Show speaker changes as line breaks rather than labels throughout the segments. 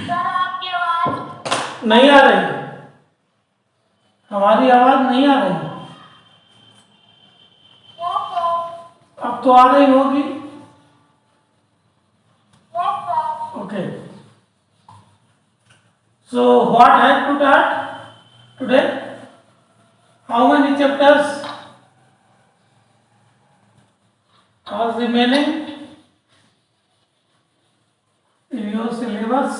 Sir आपकी आवाज
नहीं आ रही, हमारी आवाज नहीं आ रही। अब तो आ रही होगी। Okay, so what have to taught today? How many chapters are remaining in your syllabus?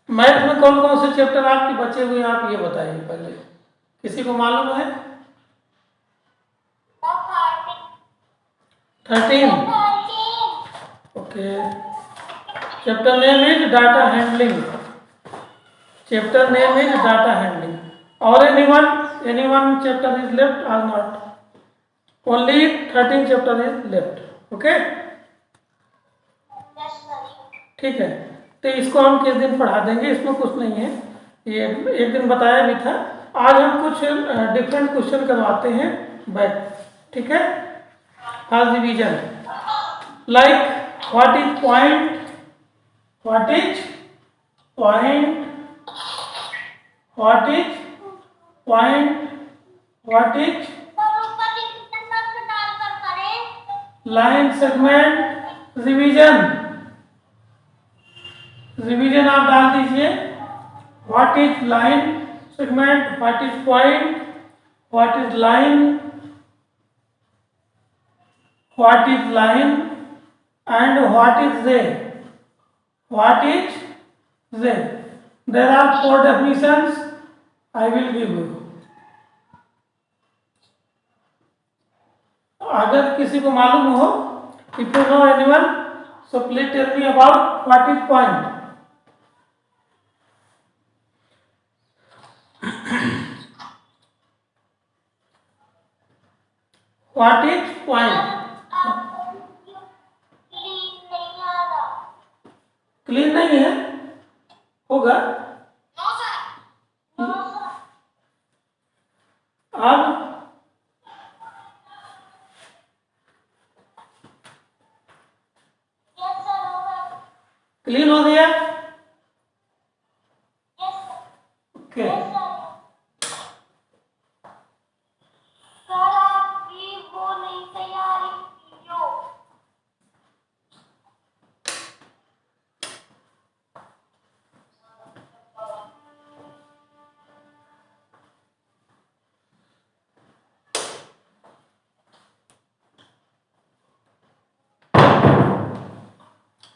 Math में कौन कौन से चैप्टर आपके बचे हुए हैं, आप ये बताइए पहले। किसी को मालूम है? 13। Okay, chapter name is data handling. Chapter name is data handling. और anyone chapter is left or not? Only 13 chapter is left. Okay? ठीक है, तो इसको हम किस दिन पढ़ा देंगे, इसमें कुछ नहीं है, ये एक दिन बताया भी था। आज हम कुछ डिफरेंट क्वेश्चन करवाते हैं बैक, ठीक है? First division, like what is point, what is point, what is point, what is line segment, revision. Revision आप डाल दीजिए, what is line segment, what is point, what is line, what is line and what is ray, what is ray. There are 4 definitions I will give you. अगर किसी को मालूम हो, if you know anyone, so please tell me about what is point. What is point? Clean नहीं है, होगा अब। Clean हो गया? ओके,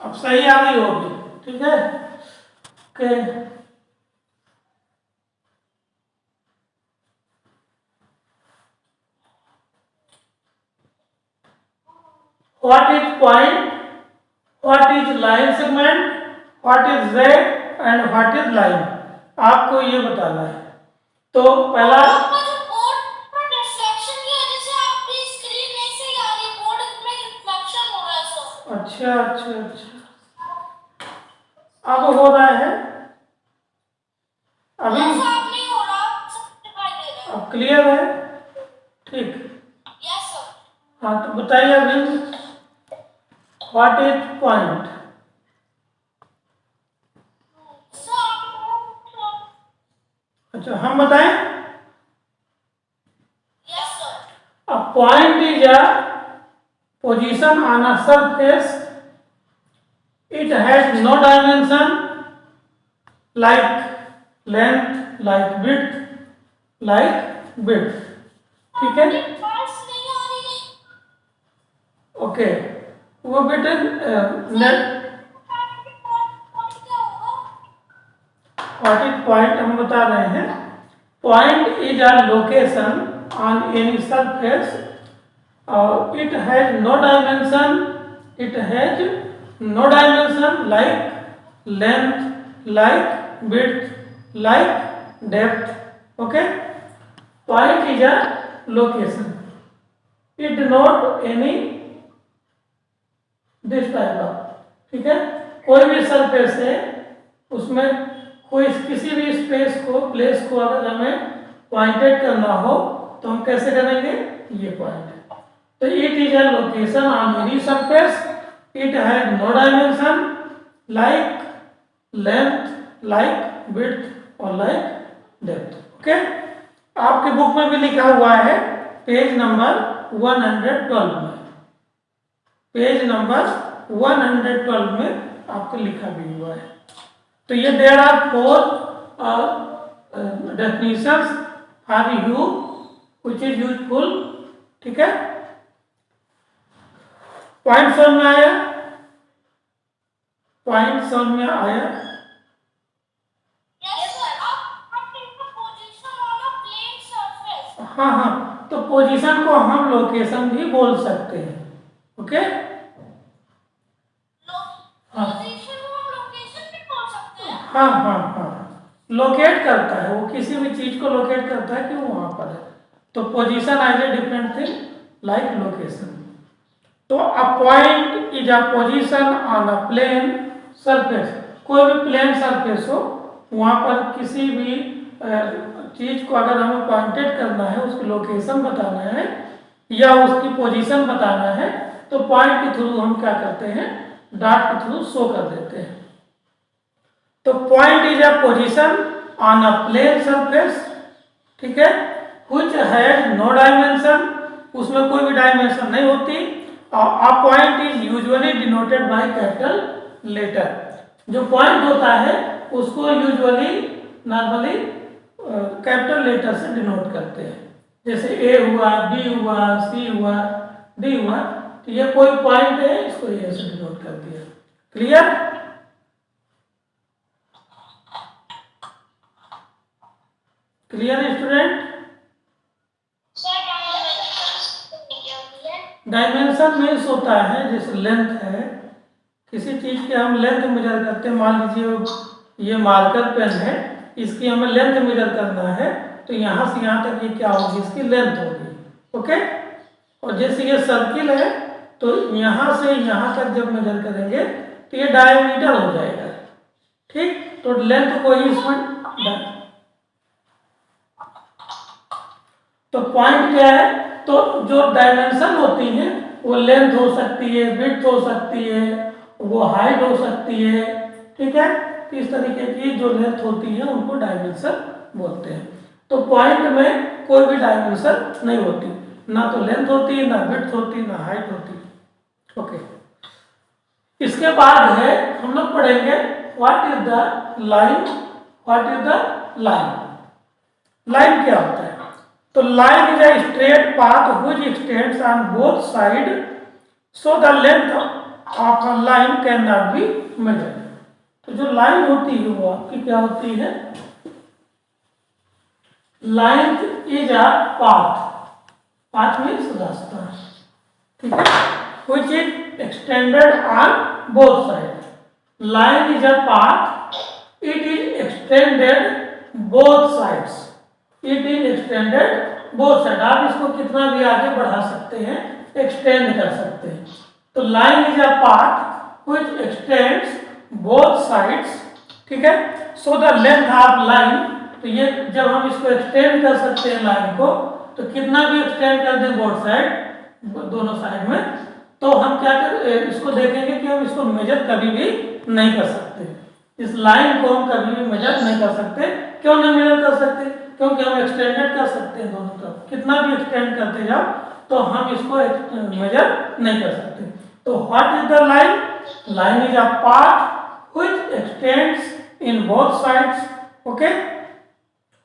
अब सही आ गई होगी, ठीक है? Okay, what is point, what is line segment, what is रे एंड व्हाट इज लाइन, आपको ये बताना है। तो पहला, अच्छा अच्छा अच्छा, अब हो रहा है, अभी अब क्लियर है? ठीक, हाँ तो बताइए अभी, व्हाट इज पॉइंट? अच्छा हम बताएं? A point is a position on a surface. It has no dimension like length, like width, like width. ठीक है? ओके, वो बेटे व्हाट इज पॉइंट हम बता रहे हैं। Point is a location on any surface. It has no dimension. It has no dimension like length, like width, like depth. Okay. Point is a location. It denote any this type of. ठीक है, कोई भी surface है उसमें कोई किसी भी space को, प्लेस को अगर हमें पॉइंटेड करना हो तो हम कैसे करेंगे, ये पॉइंट है। तो it is a location on any surface, it has no dimension like length, like width और लाइक डेप्थ। ओके, आपके बुक में भी लिखा हुआ है पेज नंबर 112 में, पेज नंबर 112 में आपको लिखा भी हुआ है। तो ये there are 4 definitions for you which is useful। ठीक है, पॉइंट समझ में आया? पॉइंट समझ में आया?
Yes sir, what is the position on a plane surface?
हाँ हाँ, तो पोजीशन को हम लोकेशन भी बोल सकते हैं। ओके,
पोजीशन को हम लोकेशन भी बोल सकते हैं।
हाँ हाँ हाँ, लोकेट करता है, वो किसी भी चीज को लोकेट करता है कि वो वहां पर है। तो position as a different thing like location. तो a point is a position on a plane surface. कोई भी प्लेन सरफेस हो, वहां पर किसी भी चीज को अगर हमें पॉइंटेड करना है, उसकी लोकेशन बताना है या उसकी पोजीशन बताना है, तो पॉइंट के थ्रू हम क्या करते हैं, डॉट के थ्रू शो कर देते हैं। तो point is a position on a plane surface, ठीक है, व्हिच हैज नो डायमेंशन, उसमें कोई भी डायमेंशन नहीं होती। A point is usually denoted by capital letter. जो पॉइंट होता है उसको यूजुअली नॉर्मली कैपिटल लेटर से डिनोट करते हैं, जैसे ए हुआ, बी हुआ, सी हुआ, डी हुआ। तो ये कोई पॉइंट है, इसको ए से डिनोट कर दिया। Clear? Clear student? Dimension means होता है जैसे लेंथ है, किसी चीज के हम लेंथ मेजर करते हैं। मान लीजिए ये मार्कर पेन है, इसकी हमें लेंथ मेजर करना है, तो यहाँ से यहाँ तक ये क्या होगी, इसकी लेंथ होगी। ओके, और जैसे ये सर्किल है, तो यहाँ से यहाँ तक जब मेजर करेंगे तो ये डायमीटर हो जाएगा। ठीक, तो लेंथ को ही इसमें, तो पॉइंट क्या है, तो जो डायमेंशन होती है वो लेंथ हो सकती है, विड्थ हो सकती है, वो हाइट हो सकती है। ठीक है, तो इस तरीके की जो लेंथ होती है उनको डायमेंशन बोलते हैं। तो पॉइंट में कोई भी डायमेंशन नहीं होती, ना तो लेंथ होती है, ना विड्थ होती, ना हाइट होती। ओके, इसके बाद है हम लोग पढ़ेंगे what is the line. What is the line? Line क्या होता है? तो line is a straight path which x tends on both side, so the length of a line can not be measured. तो जो लाइन होती है वो आपकी क्या होती है? Line is a path, path means रास्ता, ठीक है, which is extended on both side. Line is a path, it is extended both sides, it is extended both side. आप इसको कितना भी आगे बढ़ा सकते हैं, एक्सटेंड कर सकते हैं। तो line is a path which x tends both sides, ठीक है, so the length of line. तो ये जब हम इसको एक्सटेंड कर सकते हैं लाइन को, तो कितना भी एक्सटेंड कर दें बोथ साइड, दोनों साइड में, तो हम क्या कर इसको देखेंगे कि हम इसको मेजर कभी भी नहीं कर सकते। इस लाइन को हम कभी भी मेजर नहीं कर सकते। क्यों नहीं मेजर कर सकते? क्योंकि हम एक्सटेंडेड कर सकते हैं दोनों तरफ, कितना भी एक्सटेंड करते जाओ तो हम इसको मेजर नहीं कर सकते। तो what is the line? Line is a path which extends in both sides, okay,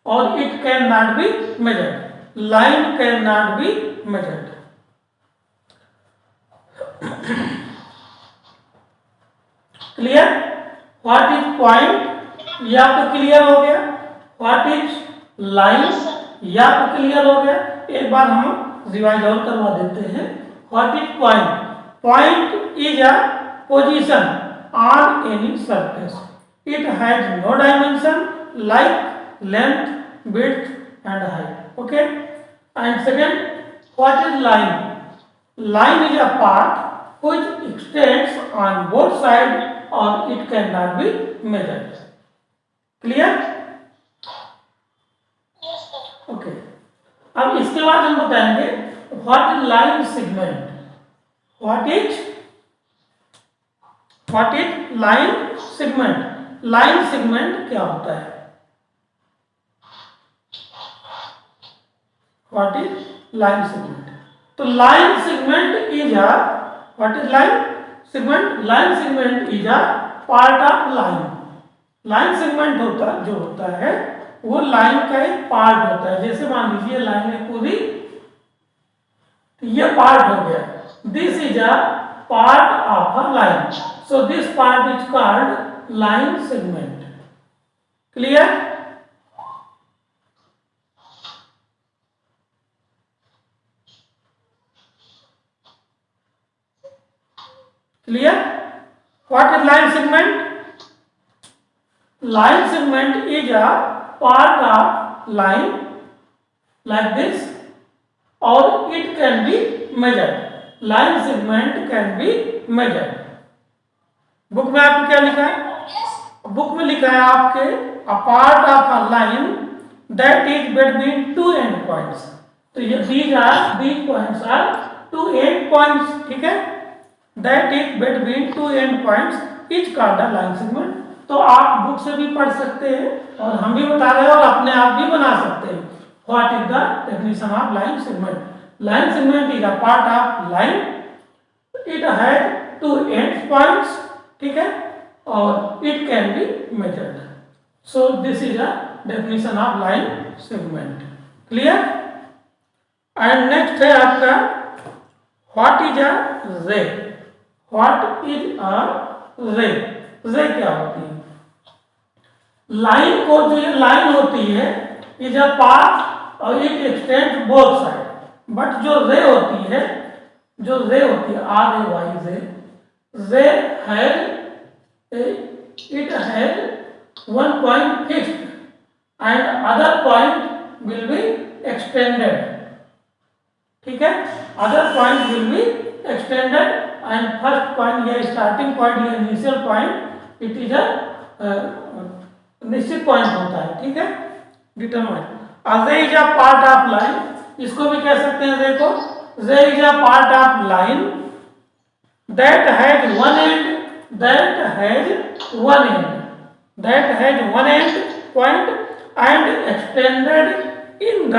और it can not be measured. Line can not be measured. Clear? What is point, ये आपको क्लियर हो गया। व्हाट इज लाइन, ये आपको clear हो गया। एक बार हम रिवाइज और करवा देते हैं। What is point? Point is a position on any surface, it has no dimension like length, width and height. Okay, and second, what is line? Line is a path which extends on both sides or it cannot be measured. Clear?
Yes sir.
Okay. अब इसके बाद हम बताएंगे what is line segment. What is line segment? Line segment क्या होता है? What is line segment? तो line segment is a, what is line segment? Line segment is a part of line. Line segment होता है वो line का एक part होता है। जैसे मान लीजिए लाइन है पूरी, तो ये पार्ट हो गया, this is a part of a line, so this part is called line segment. Clear? Clear? What is line segment? Line segment is a part of line like this, or it can be measured. Line segment can be measured. Book में आपको क्या लिखा है?
Yes.
Book में लिखा है आपके a part of a line that is between two end points. तो ये these points are two end points, ठीक है? That is between two end points is called a line segment. तो आप बुक से भी पढ़ सकते हैं और हम भी बता रहे हैं और अपने आप भी बना सकते हैं। What is the definition of line segment? Line segment is a part of line. It has two end points, ठीक है, और it can be measured. So this is a definition of line segment. Clear? And next है आपका what is a ray? What is a ray? रे क्या होती है? Line को, जो ये लाइन होती है इज अ पाथ और it extend both side, but जो रे होती है आर ए वाई रे has it has one point fixed and other point will be extended, ठीक है, other point will be extended and first point या starting point या इनिशियल पॉइंट इट इज अ निश्चित पॉइंट होता है, ठीक है, डिटरमाइन। रे is a part of line, इसको भी कह सकते हैं रे को, ray is a part of line that has one end point and extended in the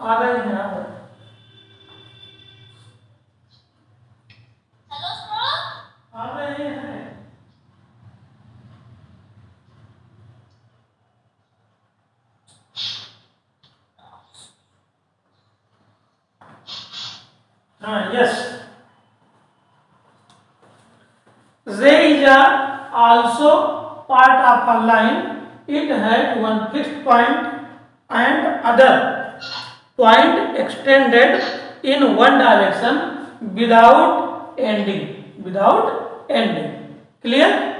आ रहे हैं
Hello, sir.
आ रहे हैं। हाँ, यस। रे is also part of a line. It has one fixed point and other point extended in one direction without ending. Clear?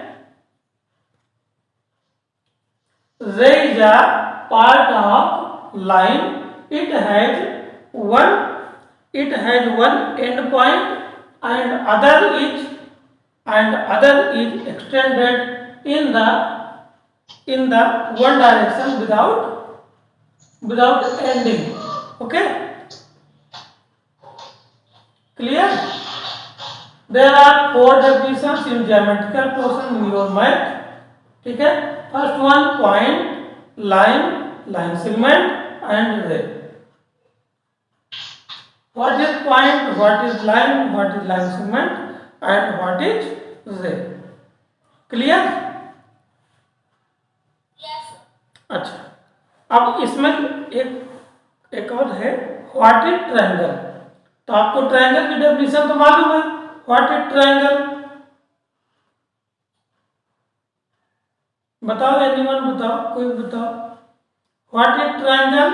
Ray is a part of line. It has one end point and other is extended in the one direction without ending. Okay? Clear? There are 4 definitions in geometrical portion in your math. ठीक है? First one, point, line segment and ray. What is point? What is line? What is line segment? And what is ray? Clear?
Yes, sir.
अच्छा, अब इसमें एक और है what is triangle. तो आपको ट्रायंगल की डेफिनेशन तो मालूम है, व्हाट इज ट्रायंगल? बताओ, एनीवन बताओ, कोई बताओ, what is triangle?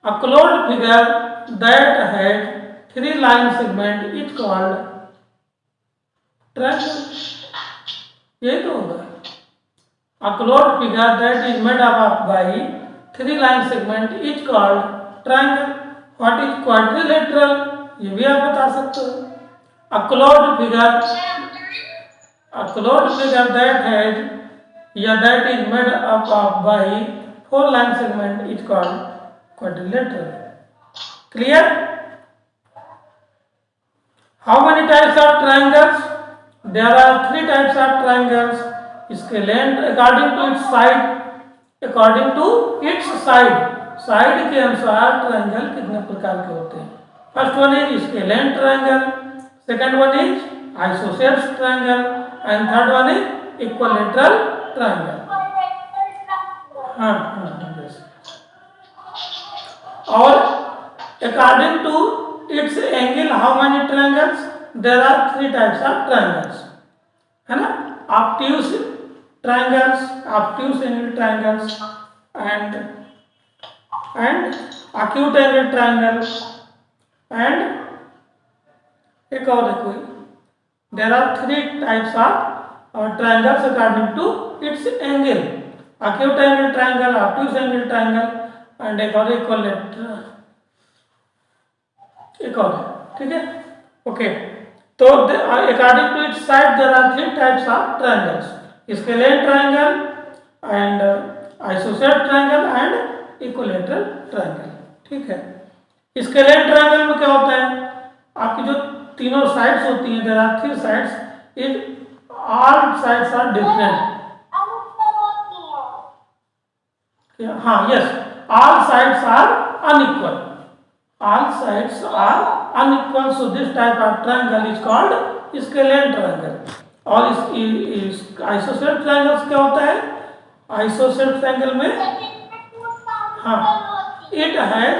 A closed figure that has 3 line segment is called triangle. यही तो होगा। A closed figure that is made up by 3 line segment is called triangle. What is quadrilateral? ये भी आप बता सकते हो। A closed figure, that has, that is made up of by 4 line segment is called quadrilateral. Clear? How many types of triangles? There are 3 types of triangles. इसके length according to its side, side के अनुसार triangle कितने प्रकार के होते हैं. First one is scalene triangle, second one is isosceles triangle and third one is equilateral triangle. हाँ हाँ yes. और according to its angle how many triangles? There are 3 types of triangles, है ना. obtuse triangles, obtuse angle triangles and acute angle triangle and एक और है कोई. There are 3 types of triangles according to its angle. acute angle triangle, obtuse angle triangle and एक और equilateral, एक और, ठीक है. ओके, तो according to its side there are 3 types of triangles: scalene triangle and isosceles triangle and equilateral triangle. ठीक है. Scalene triangle में क्या होता है, आपकी जो तीनों साइड्स होती हैं, there are 3 sides, it all sides are different. हाँ yes, all sides are unequal, all sides are unequal, so this type of triangle is called scalene triangle. और इस isosceles triangles क्या होता है, isosceles triangle में हाँ it has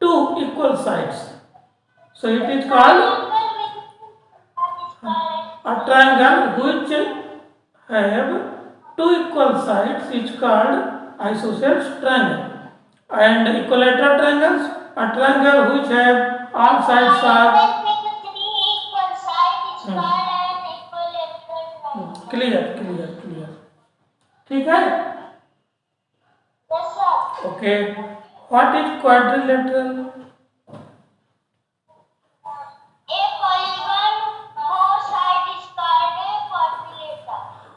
2 equal sides, so it is called a triangle which have 2 equal sides is called isosceles triangle. And equilateral triangles, a triangle which have all sides are clear. ठीक है. Okay, what is quadrilateral?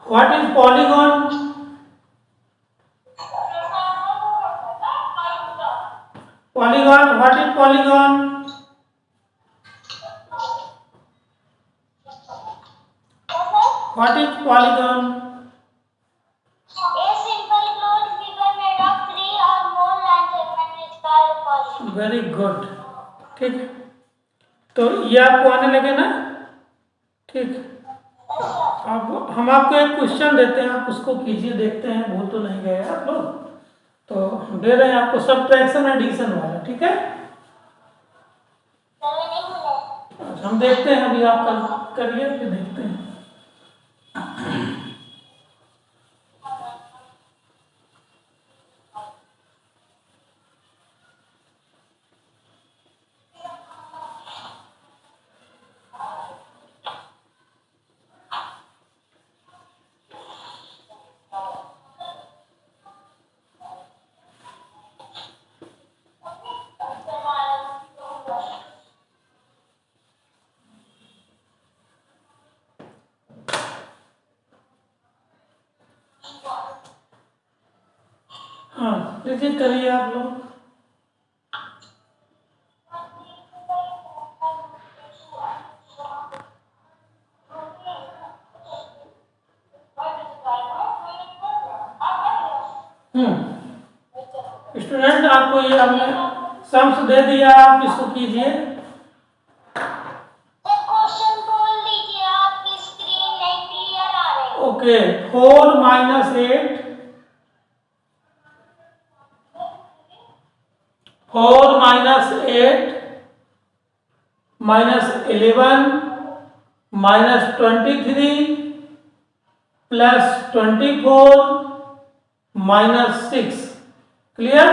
What is polygon? Polygon, what is polygon? What is polygon?
A simple closed figure made of 3 or more line segments is called polygon.
Very good. ठीक, तो ये आपको आने लगे ना. ठीक, अब हम आपको एक क्वेश्चन देते हैं, आप उसको कीजिए, देखते हैं भूल तो नहीं गए आप लोग. तो दे रहे हैं आपको सब्ट्रैक्शन एडिशन वाला. ठीक है, हम देखते हैं, अभी आप करिए फिर देखते हैं. हाँ देखिए, करिए आप लोग. स्टूडेंट, आपको ये हमने सम्स दे दिया, आप इसको कीजिए.
क्वेश्चन बोल लीजिए, आपकी स्क्रीन नहीं क्लियर आ रही.
Okay, 4 minus 8, 4 minus 8 minus 11 minus 23 plus 24 minus 6. Clear?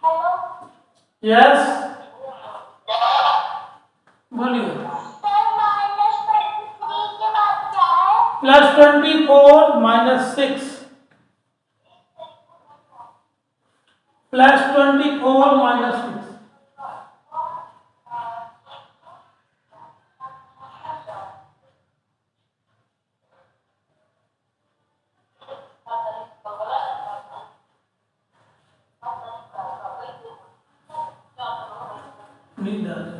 Hello,
Yes. बोलिए.
Sir minus 24
plus 24 minus 6 plus 24 minus 6 नींद आ रही है।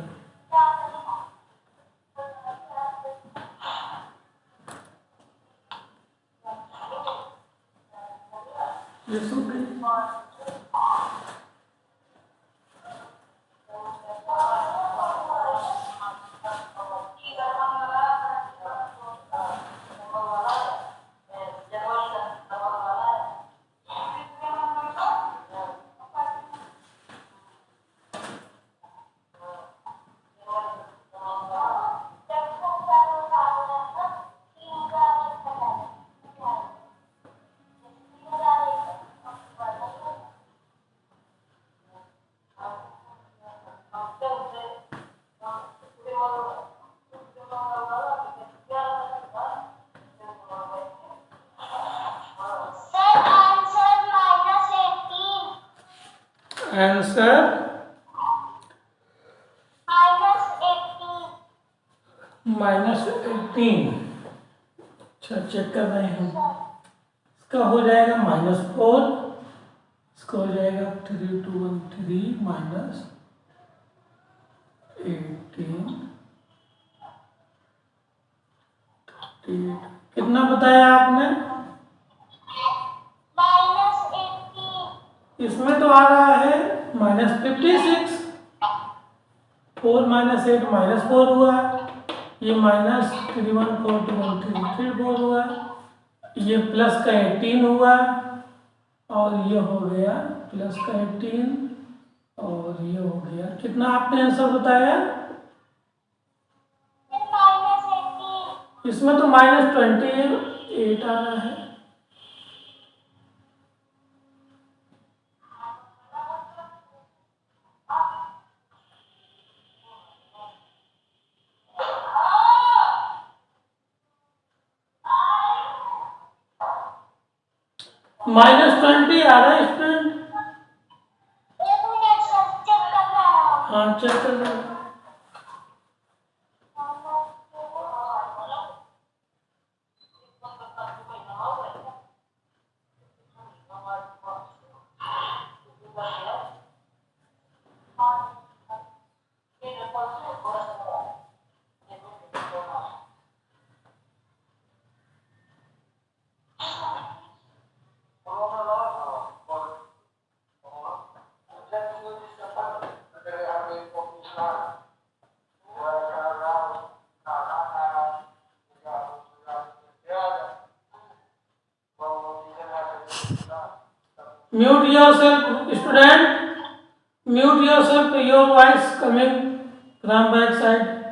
ये सो गई। आंसर -18। अच्छा चेक कर रहे हैं हम। इसका हो जाएगा -4, इसका हो जाएगा 3 2 1 3 -18 38। कितना बताया आपने? इसमें तो आ रहा है -56। 4 - 8 -4 हुआ, ये -3142133 हुआ, ये प्लस का 18 हुआ, और ये हो गया प्लस का 18, और ये हो गया कितना आपने आंसर बताया? इसमें तो -28 आ रहा है। -20 आ रहा है स्टूडेंट। हाँ चेक कर रहा हूँ। Mute yourself, student. Mute yourself. Your voice coming from back side.